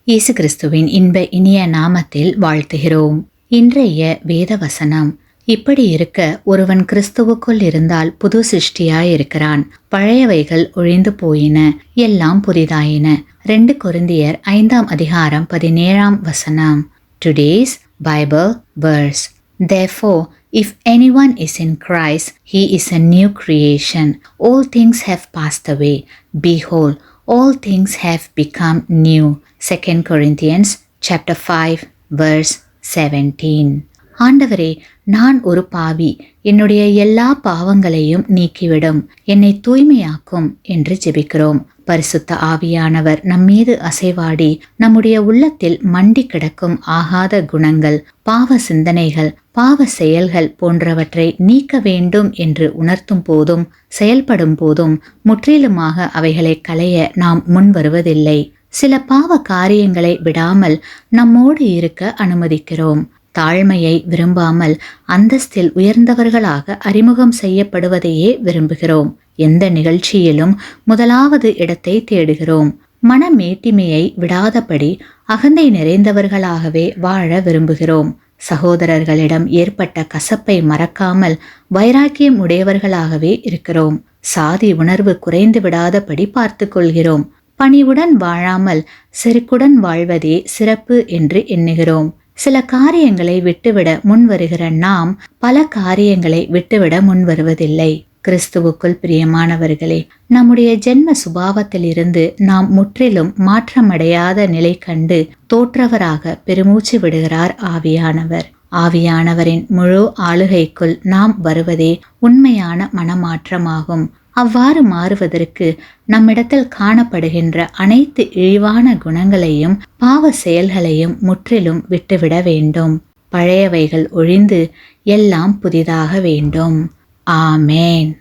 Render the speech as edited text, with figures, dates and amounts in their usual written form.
இயேசு கிறிஸ்துவின் இன்ப இனிய நாமத்தில் வாழ்த்துகிறோம். இன்றைய வேத வசனம்: இப்படி இருக்க ஒருவன் கிறிஸ்துவுக்குள் இருந்தால் புது சிருஷ்டியாயிருக்கிறான். பழையவைகள் ஒழிந்து போயின, எல்லாம் புதிதாயின. 2 கொரிந்தியர் 5:17. Today's Bible verse: Therefore, if anyone is in Christ, he is a new creation. All things have passed away. Behold, all things have become new. 2 Corinthians chapter 5 verse 17. ஆண்டவரே, நான் ஒரு பாவி, என்னுடைய எல்லா பாவங்களையும் நீக்கிவிடும், என்னை தூய்மையாக்கும் என்று ஜெபிக்கிறோம். பரிசுத்த ஆவியானவர் நம்மீது அசைவாடி நம்முடைய உள்ளத்தில் மண்டி கிடக்கும் ஆகாத குணங்கள், பாவ சிந்தனைகள், பாவ செயல்கள் போன்றவற்றை நீக்க வேண்டும் என்று உணர்த்தும் போதும் செயல்படும் போதும் முற்றிலுமாக அவைகளை களைய நாம் முன் வருவதில்லை. சில பாவ காரியங்களை விடாமல் நம்மோடு இருக்க அனுமதிக்கிறோம். தாழ்மையை விரும்பாமல் அந்தஸ்தில் உயர்ந்தவர்களாக அறிமுகம் செய்யப்படுவதையே விரும்புகிறோம். எந்த நிகழ்ச்சியிலும் முதலாவது இடத்தை தேடுகிறோம். மனமேட்டிமையை விடாதபடி அகந்தை நிறைந்தவர்களாகவே வாழ விரும்புகிறோம். சகோதரர்களிடம் ஏற்பட்ட கசப்பை மறக்காமல் வைராக்கியம் உடையவர்களாகவே இருக்கிறோம். சாதி உணர்வு குறைந்து விடாதபடி பார்த்து கொள்கிறோம். பணிவுடன் வாழாமல் செருக்குடன் வாழ்வதே சிறப்பு என்று எண்ணுகிறோம். சில காரியங்களை விட்டுவிட முன் வருகிற நாம் பல காரியங்களை விட்டுவிட முன் வருவதில்லை. கிறிஸ்துவுக்குள் பிரியமானவர்களே, நம்முடைய ஜென்ம சுபாவத்திலிருந்து நாம் முற்றிலும் மாற்றமடையாத நிலை கண்டு தோற்றவராக பெருமூச்சு விடுகிறார் ஆவியானவர். ஆவியானவரின் முழு ஆளுகைக்குள் நாம் வருவதே உண்மையான மனமாற்றமாகும். அவ்வாறு மாறுவதற்கு நம்மிடத்தில் காணப்படுகின்ற அனைத்து இழிவான குணங்களையும் பாவ செயல்களையும் முற்றிலும் விட்டுவிட வேண்டும். பழையவைகள் ஒழிந்து எல்லாம் புதிதாக வேண்டும். ஆமேன்.